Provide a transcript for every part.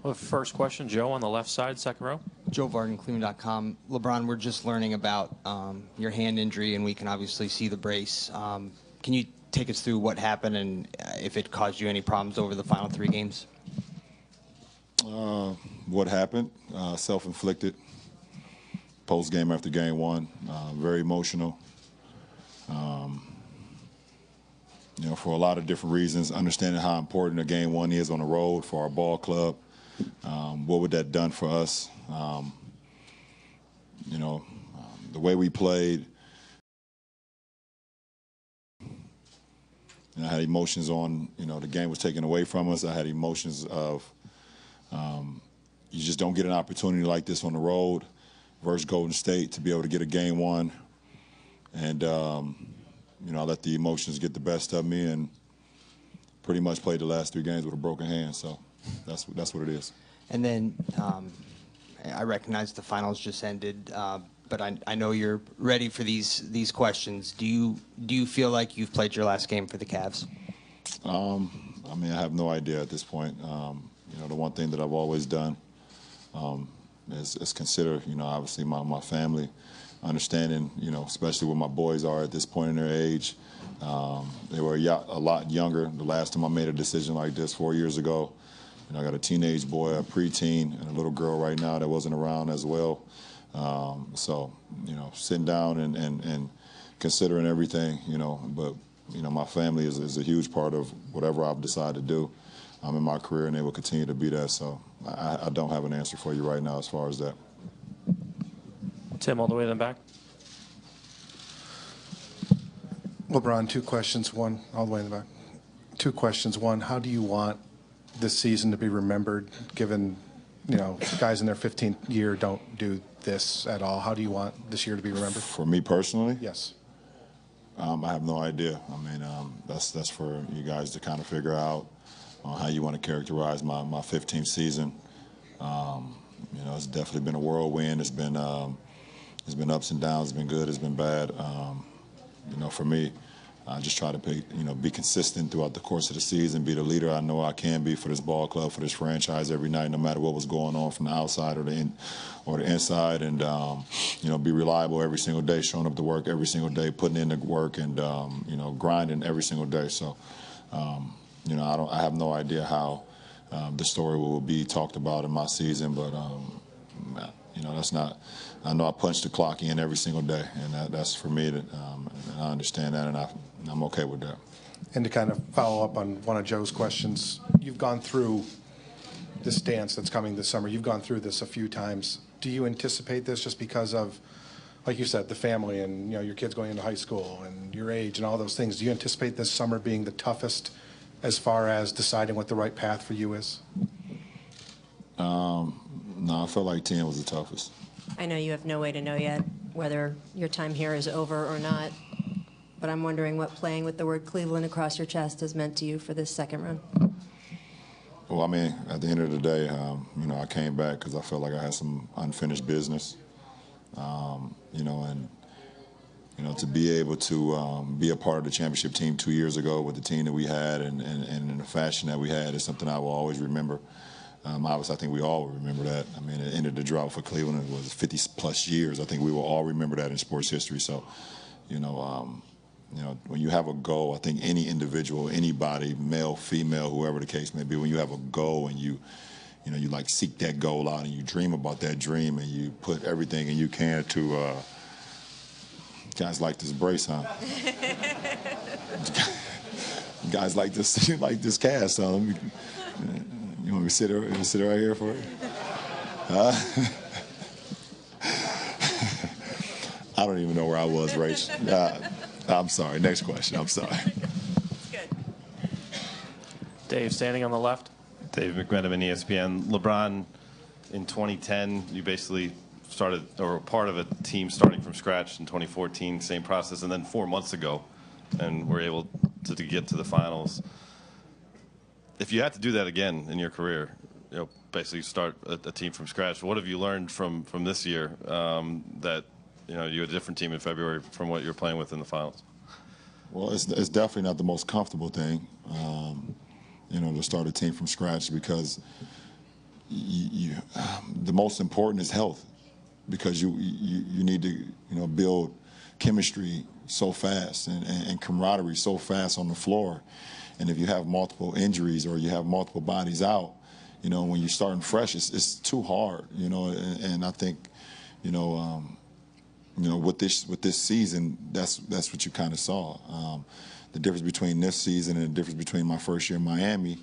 Well, first question, Joe on the left side, second row. Joe Varden, Cleveland.com. LeBron, we're just learning about your hand injury, and we can obviously see the brace. Can you take us through what happened and if it caused you any problems over the final 3 games? What happened? Self-inflicted. Post-game after game 1. Very emotional. You know, for a lot of different reasons, understanding how important a game 1 is on the road for our ball club. What would that done for us? You know, the way we played. I had emotions on, you know, the game was taken away from us. I had emotions of you just don't get an opportunity like this on the road versus Golden State to be able to get a game 1. And, you know, I let the emotions get the best of me and pretty much played the last 3 games with a broken hand. So that's what it is. And then I recognize the finals just ended, but I know you're ready for these questions. Do you feel like you've played your last game for the Cavs? I mean, I have no idea at this point. You know, the one thing that I've always done is consider, you know, obviously my family, understanding, you know, especially where my boys are at this point in their age. They were a lot younger. The last time I made a decision like this 4 years ago, you know, I got a teenage boy, a preteen, and a little girl right now that wasn't around as well. So, you know, sitting down and considering everything, you know, but, you know, my family is a huge part of whatever I've decided to do in my career, and they will continue to be that. So I don't have an answer for you right now as far as that. Tim, all the way in the back. LeBron, 2 questions. One, all the way in the back. 2 questions. One, how do you want this season to be remembered, given, you know, guys in their 15th year don't do this at all? How do you want this year to be remembered? For me personally? Yes. I have no idea. I mean, that's for you guys to kind of figure out how you want to characterize my 15th season. You know, it's definitely been a whirlwind. It's been ups and downs. It's been good. It's been bad. You know, for me, I just try to be consistent throughout the course of the season, be the leader I know I can be for this ball club, for this franchise every night, no matter what was going on from the outside or the inside, and you know, be reliable every single day, showing up to work every single day, putting in the work, and you know, grinding every single day. So, you know, I have no idea how the story will be talked about in my season, but you know, that's not. I know I punch the clock in every single day, and that's for me. And I understand that, and I'm okay with that. And to kind of follow up on one of Joe's questions, you've gone through this dance that's coming this summer. You've gone through this a few times. Do you anticipate this just because of, like you said, the family and, you know, your kids going into high school and your age and all those things? Do you anticipate this summer being the toughest as far as deciding what the right path for you is? No, I felt like 10 was the toughest. I know you have no way to know yet whether your time here is over or not, but I'm wondering what playing with the word Cleveland across your chest has meant to you for this second run. Well, I mean, at the end of the day, you know, I came back because I felt like I had some unfinished business, you know, and, you know, to be able to be a part of the championship team 2 years ago with the team that we had and in the fashion that we had is something I will always remember. Obviously, I think we all remember that. I mean, it ended the drought for Cleveland. It was 50-plus years. I think we will all remember that in sports history. So, you know, when you have a goal, I think any individual, anybody, male, female, whoever the case may be, when you have a goal and you like seek that goal out and you dream about that dream and you put everything you can to. Guys like this brace, huh? Guys like this cast, huh? You want me to sit right here for it? I don't even know where I was, Rach. I'm sorry. Next question. I'm sorry. It's good. Dave, standing on the left. Dave McMenamin, ESPN. LeBron, in 2010, you basically started, or were part of a team starting from scratch in 2014, same process, and then 4 months ago, and were able to get to the finals. If you had to do that again in your career, you know, basically start a team from scratch, what have you learned from this year that, you know, you had a different team in February from what you're playing with in the finals? Well, it's definitely not the most comfortable thing, you know, to start a team from scratch because the most important is health, because you need to build chemistry so fast and camaraderie so fast on the floor. And if you have multiple injuries or you have multiple bodies out, when you're starting fresh, it's too hard. And I think, with this season, that's what you kind of saw. The difference between this season and the difference between my first year in Miami,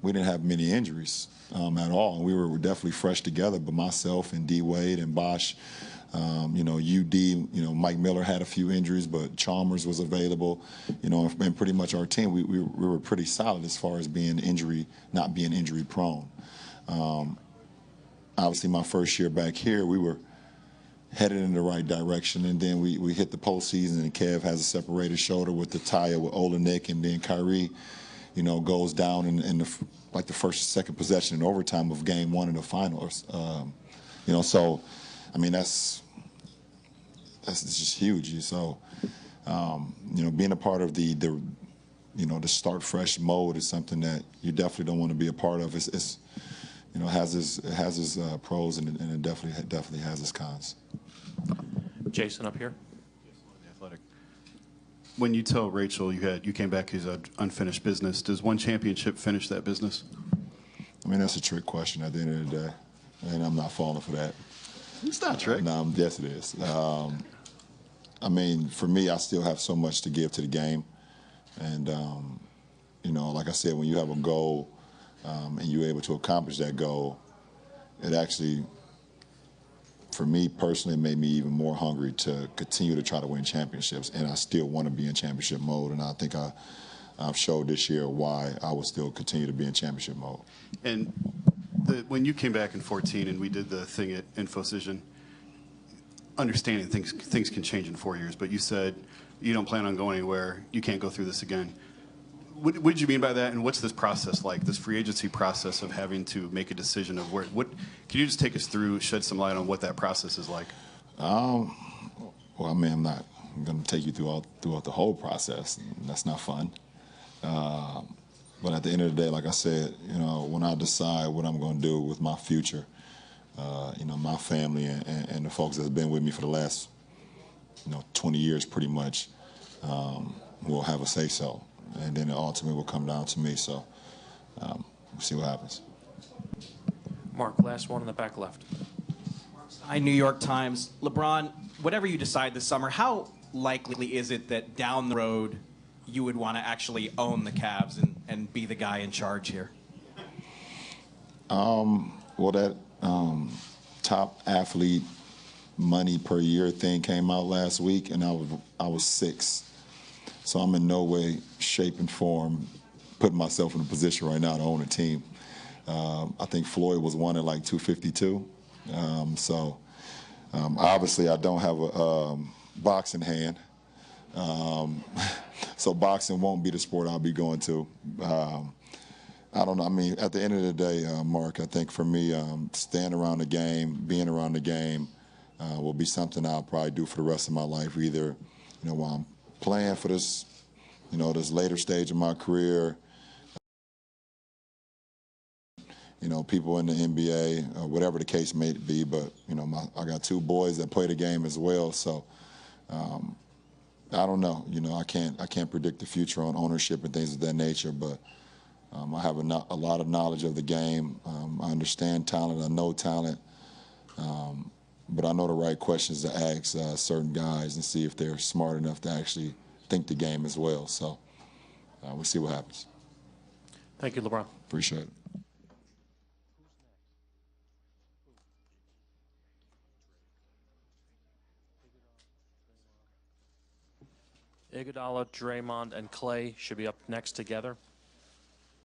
we didn't have many injuries at all. We were definitely fresh together, but myself and D. Wade and Bosh, UD, Mike Miller had a few injuries, but Chalmers was available, and pretty much our team, we were pretty solid as far as not being injury prone. Obviously, my first year back here, we were headed in the right direction, and then we hit the postseason, and Kev has a separated shoulder with the tie with Olenek, and then Kyrie, goes down in the first or second possession in overtime of Game 1 in the finals. So I mean that's just huge. So being a part of the start fresh mode is something that you definitely don't want to be a part of. It's has its pros and it definitely has its cons. Jason up here. Athletic. When you tell Rachel you came back as unfinished business, does one championship finish that business? I mean, that's a trick question at the end of the day, and I'm not falling for that. It's not a trick. No, yes, it is. I mean, for me, I still have so much to give to the game, and like I said, when you have a goal and you're able to accomplish that goal, it actually, for me personally, made me even more hungry to continue to try to win championships, and I still want to be in championship mode, and I think I've showed this year why I will still continue to be in championship mode. And when you came back in 14 and we did the thing at InfoCision, understanding things can change in 4 years, but you said you don't plan on going anywhere, you can't go through this again. What did you mean by that, and what's this process like, this free agency process of having to make a decision of where? Can you just take us through, shed some light on what that process is like? Well, I mean, I'm not going to take you throughout the whole process. That's not fun. But at the end of the day, like I said, when I decide what I'm going to do with my future, my family and the folks that's been with me for the last, 20 years pretty much, will have a say-so. And then it ultimately will come down to me. So we'll see what happens. Mark, last one in the back left. Hi, New York Times. LeBron, whatever you decide this summer, how likely is it that down the road you would want to actually own the Cavs and be the guy in charge here? Well, that top athlete money per year thing came out last week, and I was 6. So I'm in no way, shape, and form putting myself in a position right now to own a team. I think Floyd was one at like 252. Obviously I don't have a boxing hand. So boxing won't be the sport I'll be going to. I don't know. I mean, at the end of the day, Mark, I think for me, staying around the game, being around the game, will be something I'll probably do for the rest of my life. Either, while I'm playing for this, this later stage of my career, people in the NBA, or whatever the case may be. But I got 2 boys that play the game as well, so I don't know. I can't predict the future on ownership and things of that nature. But I have a lot of knowledge of the game. I understand talent. I know talent. But I know the right questions to ask certain guys and see if they're smart enough to actually think the game as well. So we'll see what happens. Thank you, LeBron. Appreciate it. Iguodala, Draymond, and Clay should be up next together.